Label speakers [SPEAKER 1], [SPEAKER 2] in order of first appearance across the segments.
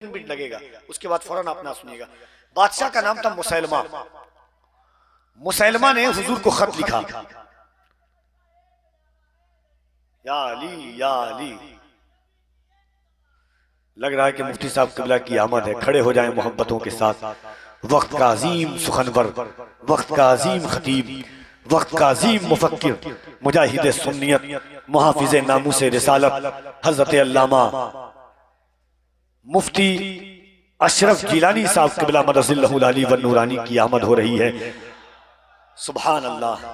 [SPEAKER 1] Minute लगेगा, उसके बाद फौरन आप ना सुनिएगा। बादशाह का नाम था मुसैलमा। मुसैलमा ने हुजूर को खत लिखा, या अली या अली। लग रहा है कि मुफ्ती साहब क़िबला की आमद है, खड़े हो जाएं मोहब्बतों के साथ। वक्त का अजीम सुखनवर, वक्त का अजीम खतीब, वक्त का अजीम मुफक्किर, मुजाहिद सुन्नियत, मुहाफिज नामूस रिसालत, हजरत अल्लामा मुफ्ती अशरफ जिलानी साहब क़िबला मदजिल्लहुल आली व नूरानी की आमद हो रही है। सुभान अल्लाह।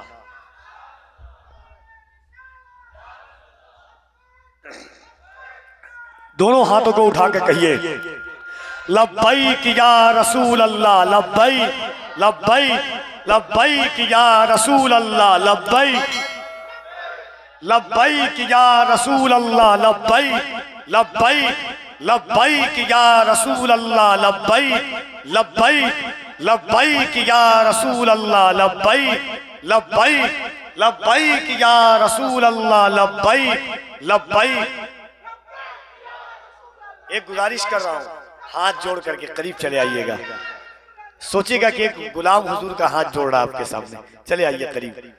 [SPEAKER 1] दोनों हाथों को उठा के कहिए, लब्बैक या रसूल अल्लाह, लब्बैक लब्बैक लब्बैक या रसूल अल्लाह, लब्बैक लब्बैक या रसूल अल्लाह, लब्बैक लब्बैक लब्बैक या रसूल अल्लाह, लब्बैक लब्बैक लब्बैक या रसूल अल्लाह, लब्बैक लब्बैक लब्बैक या रसूल अल्लाह, लब्बैक लब्बैक। एक गुजारिश कर रहा हूं, हाथ जोड़ करके करीब चले आइएगा। सोचिएगा कि एक गुलाम हुजूर का हाथ जोड़ रहा है आपके सामने। चले आइए करीब,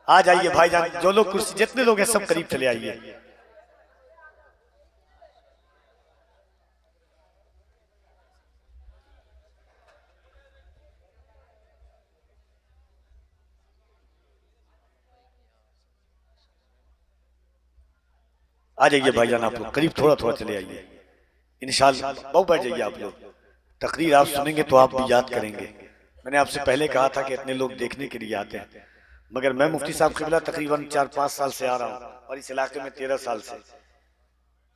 [SPEAKER 1] आ जाइए भाईजान, जो लोग कुर्सी, जितने लोग हैं सब करीब चले आइए। आ जाइए भाईजान, आप लोग करीब थोड़ा थोड़ा चले आइए इंशाअल्लाह। बहुत बैठ जाइए आप लोग, तकरीर आप सुनेंगे तो आप भी याद करेंगे। मैंने आपसे पहले कहा था कि इतने लोग देखने के लिए आते हैं, मगर मैं मुफ्ती साहब क़िबला तकरीबन 4-5 साल से आ रहा हूँ और इस इलाके में 13 साल से।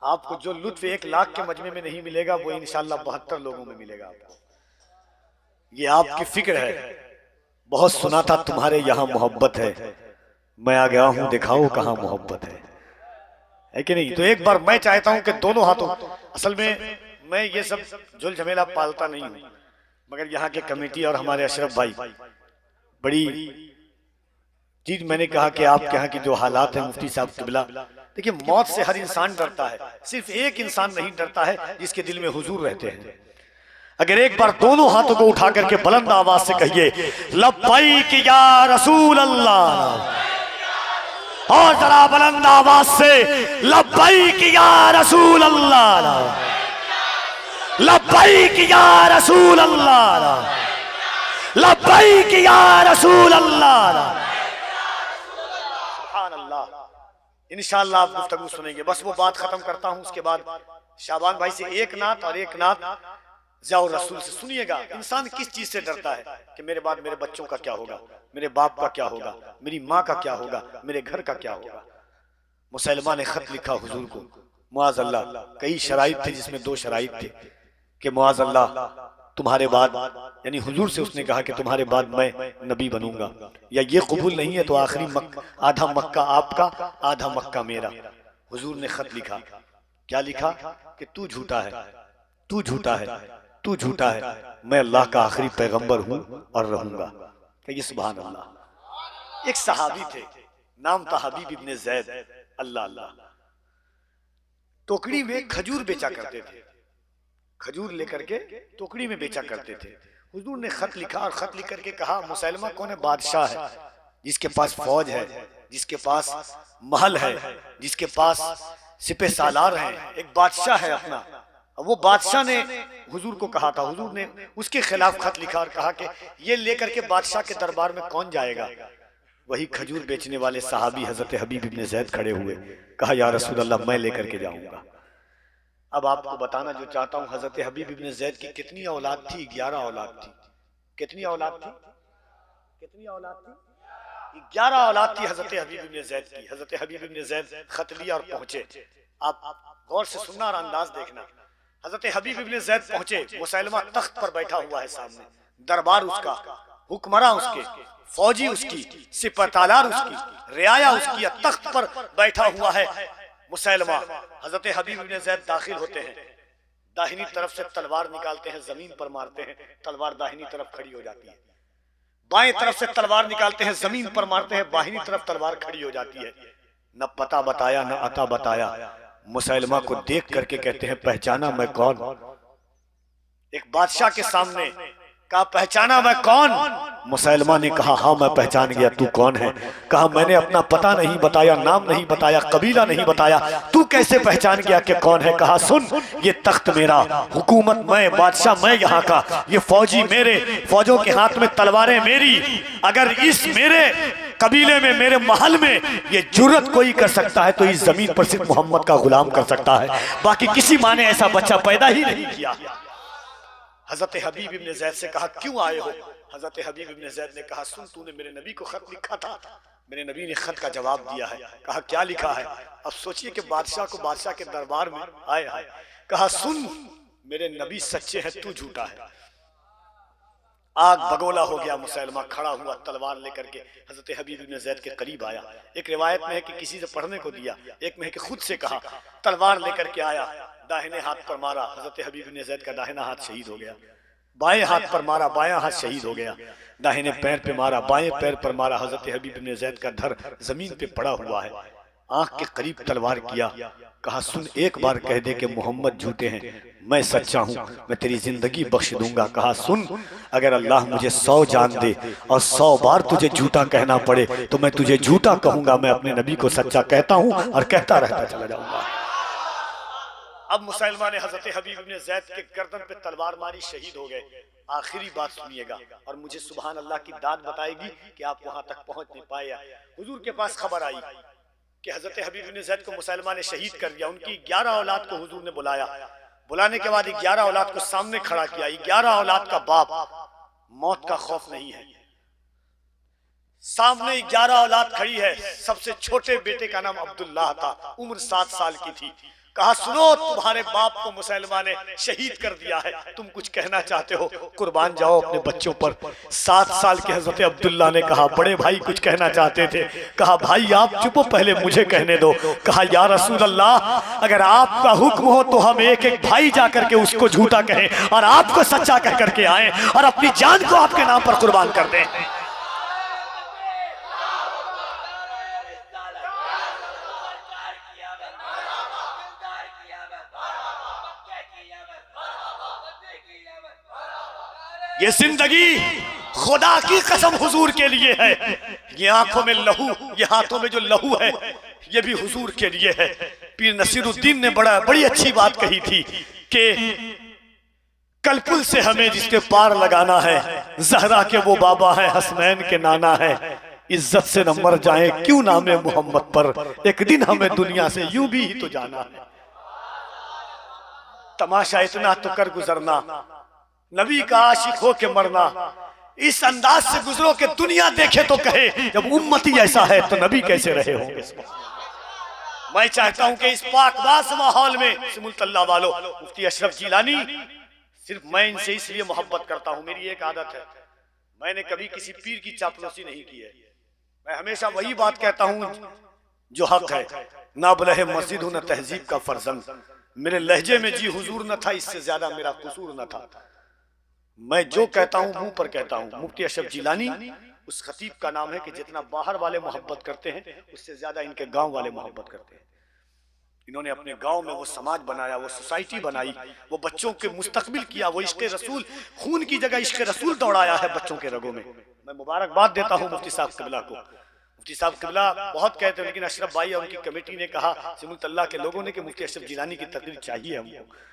[SPEAKER 1] आपको जो लुत्फ 1 लाख के मजमे में नहीं मिलेगा वो इंशाअल्लाह 72 लोगों में मिलेगा आपको। ये आपकी फिक्र है। बहुत सुना था तुम्हारे यहाँ मोहब्बत है, मैं आ गया हूँ दिखाओ कहाँ मोहब्बत है कि नहीं? तो एक बार मैं चाहता हूं कि दोनों हाथों, असल में मैं ये सब झुल झमेला पालता नहीं हूं, मगर यहाँ के कमेटी और हमारे अशरफ भाई बड़ी चीज, मैंने कहा कि आपके यहाँ की जो हालात है मुफ्ती साहब क़िबला, देखिए मौत से हर इंसान डरता है, सिर्फ एक इंसान नहीं डरता है जिसके दिल में हुजूर रहते हैं। अगर एक बार दोनों हाथों को उठा करके बुलंद आवाज से कहिए, लब्बैक या रसूल अल्लाह, और जरा बुलंद आवाज से, लब्बैक या रसूल अल्लाह, लब्बैक या रसूल अल्लाह, लब्बैक या रसूल अल्लाह। सुभान अल्लाह। इंशाअल्लाह आप गुफ्तगू सुनेंगे। बस वो बात खत्म करता हूं, उसके बाद शाबान भाई से एक नात और एक नात जाओ रसूल से सुनिएगा। इंसान किस चीज से डरता है कि मेरे बाद मेरे बच्चों का क्या होगा, मेरे बाप का क्या होगा, मेरी माँ का क्या होगा, मेरे घर का क्या होगा। मुसैलमा ने खत लिखा हुजूर को, मुआज़ अल्लाह। कई शराइत थे जिसमें 2 शराइत थे कि मुआज़ अल्लाह तुम्हारे बाद, यानी हुजूर से उसने कहा कि तुम्हारे बाद मैं नबी बनूंगा, या ये कबूल नहीं है तो आखिरी आधा मक्का आपका आधा मक्का मेरा। हुजूर ने खत लिखा, क्या लिखा कि तू झूठा है, तू झूठा है, तू झूठा है, मैं अल्लाह का आखिरी पैगंबर हूं और रहूंगा। कहिए सुभान अल्लाह। एक सहाबी थे, नाम था हबीब इब्ने ज़ैद, अल्लाह अल्लाह। टोकरी में खजूर बेचा करते थे, खजूर लेकर के टोकरी में बेचा करते थे। हुजूर ने खत लिखा और खत लिख करके कहा, मुसैलमा कौन है? बादशाह है, जिसके पास फौज है, जिसके पास महल है, जिसके पास सिपह सालार हैं, एक बादशाह है अपना। वो बादशाह ने हुजूर को कहा था, हुजूर ने उसके खिलाफ खत लिखा और कहा कि ये लेकर के बादशाह के दरबार में कौन जाएगा? वही खजूर बेचने वाले सहाबी हजरत हबीब इब्ने ज़ैद खड़े हुए, कहा या रसूल अल्लाह मैं लेकर के जाऊंगा। अब आपको बताना जो चाहता हूँ, हजरत हबीब इब्ने ज़ैद की कितनी औलाद थी? 11 औलाद थी। कितनी औलाद थी? कितनी औलाद थी? 11 औलाद थी हजरत हबीब इब्ने ज़ैद की। हजरत हबीब इब्ने ज़ैद खत लिया और पहुंचे। आप गौर से सुनना और अंदाज देखना। हजरत हबीब इब्ने ज़ैद पहुंचे, मुसैलमा तख्त पर बैठा हुआ है सामने, दरबार उसका, हुक्मरान उसके, फौजी उसकी, सिपहसालार उसकी, रियाया उसकी, तख्त पर बैठा हुआ है मुसैलमा। हजरत हबीब इब्ने ज़ैद दाखिल होते हैं, दाहिनी तरफ से तलवार निकालते हैं, जमीन पर मारते हैं, तलवार दाहिनी तरफ खड़ी हो जाती है। बाएं तरफ से तलवार निकालते हैं, जमीन पर मारते हैं, बाहिनी तरफ तलवार खड़ी हो जाती है। न पता बताया न अता बताया, मुसैलमा को देख करके कहते हैं पहचाना मैं कौन? एक बादशाह के सामने, कहा पहचाना मैं कौन? मुसैलमा ने कहा हाँ मैं पहचान गया, तू कौन है? कहा मैंने अपना पता नहीं बताया, नाम नहीं बताया, कबीला नहीं बताया, तू कैसे पहचान गया कि कौन है? कहा सुन, ये तख्त मेरा, हुकूमत मैं, बादशाह मैं यहाँ का, ये फौजी मेरे, फौजों के हाथ में तलवारें मेरी। अगर इस मेरे कबीले में, मेरे महल में ये जुर्रत कोई कर सकता है तो इस जमीन पर सिर्फ मोहम्मद का गुलाम कर सकता है, बाकी किसी माँ ने ऐसा बच्चा पैदा ही नहीं किया। हजरत हबीब इब्न ज़ैद से कहा क्यों आए हो? हजरत हबीब इब्न ज़ैद ने कहा सुन, तूने मेरे नबी को खत लिखा था, मेरे नबी ने खत का जवाब दिया है। कहा क्या लिखा है? अब सोचिए कि बादशाह को बादशाह के दरबार में आए हैं, कहा सुन मेरे नबी सच्चे हैं, तू झूठा है। आग बगोला हो गया, मुसैलमा खड़ा हुआ तलवार लेकर के हजरत हबीब इब्न ज़ैद के करीब आया। एक रिवायत में है कि किसी से पढ़ने को दिया, एक में है कि खुद से कहा, तलवार लेकर के आया, दाहिने हाथ पर मारा, हजरत हबीब इब्न ज़ैद का दाहिना हाथ शहीद हो गया। बाएं हाथ पर मारा, बायां हाथ शहीद हो गया। दाहिने पैर पे मारा, बाएं पैर पर मारा, हजरत हबीब इब्न ज़ैद का धर जमीन पे पड़ा हुआ है। आंख के करीब तलवार किया, कहा सुन एक बार कह दे कि मोहम्मद झूठे हैं, मैं सच्चा हूं, मैं तेरी जिंदगी बख्श दूंगा। कहा सुन, अगर अल्लाह मुझे 100 जान दे और 100 बार तुझे झूठा कहना पड़े तो मैं तुझे झूठा कहूंगा, मैं अपने नबी को सच्चा कहता हूं और कहता रहता चला जाऊंगा। अब मुसैलमा ने हजरत हबीब इब्न ज़ैद के गर्दन पे तलवार मारी, शहीद हो गए। आखिरी बात सुनिएगा और मुझे सुभान अल्लाह की दाद बताएगी कि आप वहां तक पहुंच नहीं पाए। हुजूर के पास खबर आई कि हजरत हबीब इब्न ज़ैद को मुसैलमा ने शहीद कर दिया। उनकी 11 औलाद को हुजूर ने बुलाया, बुलाने के बाद 11 औलाद को सामने खड़ा किया। 11 औलाद का बाप, मौत का खौफ नहीं है। सामने 11 औलाद खड़ी है, सबसे छोटे बेटे का नाम अब्दुल्लाह था, उम्र 7 साल की थी। कहा सुनो, तुम्हारे बाप को मुसैलमा ने शहीद कर दिया है, तुम कुछ कहना चाहते हो, कुर्बान जाओ अपने बच्चों पर। 7 साल के हजरत अब्दुल्ला ने कहा बड़े भाई कुछ कहना चाहते थे। कहा भाई आप चुपो, पहले मुझे कहने दो। कहा या रसूल अल्लाह, अगर आपका हुक्म हो तो हम एक एक भाई जाकर के उसको झूठा कहें और आपको सच्चा कह करके आए और अपनी जान को आपके नाम पर कुर्बान कर दें। ये जिंदगी खुदा की कसम हुजूर के लिए है। ये आंखों में लहू, ये हाथों में जो लहू है, ये भी हुजूर के लिए है। पीर नसीरुद्दीन ने बड़ी अच्छी बात कही थी कि कलपुल से हमें जिसके पार लगाना है, जहरा के वो बाबा है, हसनैन के नाना है, इज्जत से न मर जाए क्यों नामे मोहम्मद पर, एक दिन हमें दुनिया से यूं भी ही तो जाना है। तमाशा इतना तो कर गुजरना, नबी का आशिक हो के मरना, इस अंदाज से गुजरो कि दुनिया देखे तो कहे जब उम्मती ऐसा है तो नबी कैसे रहे होंगे। मैं चाहता हूं कि इस पाकबाज माहौल में सिमुल्तल्ला वालों, मुफ्ती अशरफ जिलानी, सिर्फ मैं इनसे इसलिए मोहब्बत करता हूं, मेरी एक आदत है, मैंने कभी किसी पीर की चापलूसी नहीं की है। मैं हमेशा वही बात कहता हूं जो हक है। ना बुलहे मस्जिद हूं, न तहजीब का फर्जंद, मेरे लहजे में जी हुजूर न था, इससे ज्यादा मेरा कसूर न था। मैं जो कहता हूं मुंह पर कहता हूं। मुफ्ती अशरफ जिलानी उस खतीब का नाम है कि जितना बाहर वाले मोहब्बत करते हैं उससे ज्यादा इनके गांव वाले मोहब्बत करते हैं। इन्होंने अपने गांव में वो समाज बनाया, वो सोसाइटी बनाई, वो बच्चों के मुस्तकबिल किया, वो इश्क़ रसूल, खून की जगह इश्क़ रसूल दौड़ाया है बच्चों के रगों में। मैं मुबारकबाद देता हूँ मुफ्ती साहब क़िबला को। मुफ्ती साहब क़िबला बहुत कहते हैं, लेकिन अशरफ भाई और उनकी कमेटी ने कहा, सिमुल्तल्ला के लोगों ने कि मुफ्ती अशरफ जिलानी की तकरीर चाहिए हमको।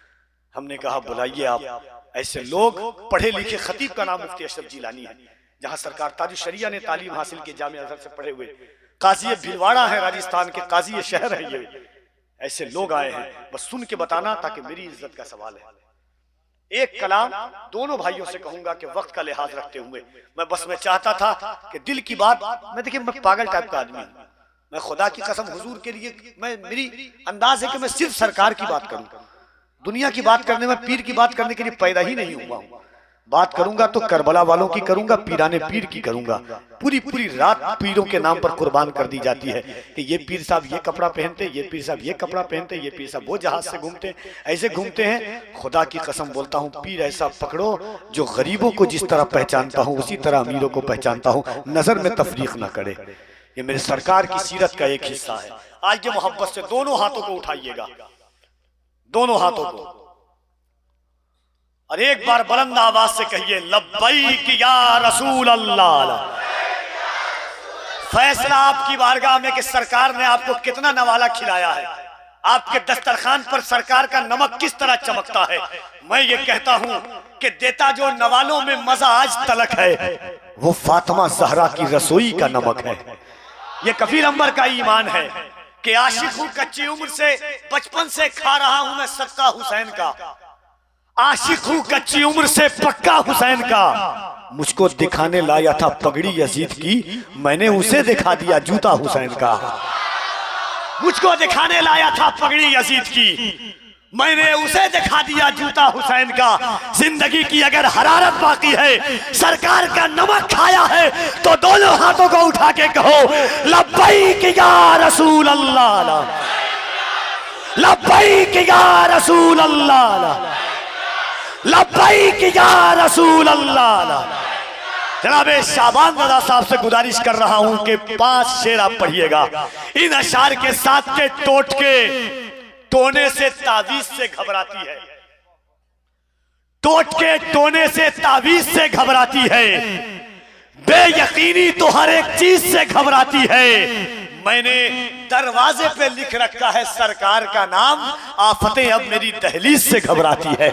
[SPEAKER 1] हमने कहा बुलाइए आप ऐसे लोग, पढ़े लिखे खतीब का नाम मुफ्ती अशरफ जिलानी है, जहां सरकार ताजुश शरिया ने तालीम हासिल की, जामिया अज़हर से पढ़े हुए, काजी भिलवाड़ा है, राजस्थान के काजी शहर है ये। ऐसे लोग आए हैं, बस सुन के बताना ताकि मेरी इज्जत का सवाल है। एक कलाम दोनों भाइयों से कहूंगा कि वक्त का लिहाज रखते हुए, मैं चाहता था कि दिल की बात, मैं देखिए मैं पागल टाइप का आदमी हूं, मैं खुदा की कसम हुजूर के लिए, मेरी अंदाज है कि मैं सिर्फ सरकार की बात करूं, दुनिया की बात करने में, पीर की बात करने के लिए पैदा ही नहीं हुआ हूं। बात करूंगा तो करबला वालों की करूंगा, पीराने पीर की करूंगा। पूरी रात पीरों के नाम पर कुर्बान कर दी जाती है कि ये पीर साहब ये कपड़ा पहनते, ये पीर साहब ये कपड़ा पहनते, ये पीर साहब वो जहाज से घूमते, ऐसे घूमते हैं। खुदा की कसम बोलता हूँ, पीर ऐसा पकड़ो जो गरीबों को जिस तरह पहचानता हूँ उसी तरह अमीरों को पहचानता हूँ, नजर में तफरीक ना करे। ये मेरे सरकार की सीरत का एक हिस्सा है। आज ये मोहब्बत से दोनों हाथों को उठाइएगा, दोनों हाथों को। और एक बार बुलंद आवाज से कहिए लब्बैक या रसूल अल्लाह। फैसला आपकी बारगाह में कि सरकार ने आपको कितना नवाला खिलाया है, आपके दस्तरखान पर सरकार का नमक किस तरह चमकता है। मैं ये कहता हूं कि देता जो नवालों में मजा आज तलक है वो फातिमा ज़हरा की रसोई का नमक है। ये कफील अंबर का ईमान है कि आशिक हूं कच्ची उम्र से, बचपन से खा रहा हूं मैं सदका हुसैन का। आशिक हूं कच्ची उम्र से पक्का हुसैन का। मुझको दिखाने लाया था पगड़ी यजीद की, मैंने उसे दिखा दिया जूता हुसैन का। मुझको दिखाने लाया था पगड़ी यजीद की, मैंने उसे दिखा दिया जूता हुसैन का। जिंदगी की अगर हरारत बाकी है, सरकार का नमक खाया है, तो दोनों हाथों को उठा के कहो लब्बैक या रसूल अल्लाह, लब्बैक या रसूल अल्लाह, लब्बैक या रसूल अल्लाह। जनाबे शाबान रज़ा साहब से गुजारिश कर रहा हूं कि 5 शेर आप पढ़िएगा। इन अशार के साथ के टोट के टोने से तावीज से घबराती है, टोट के टोने से तावीज से घबराती है, बेयकीनी तो हर एक चीज से घबराती है। मैंने दरवाजे पे लिख रखा है सरकार का नाम, आफतें अब मेरी दहलीज से घबराती है।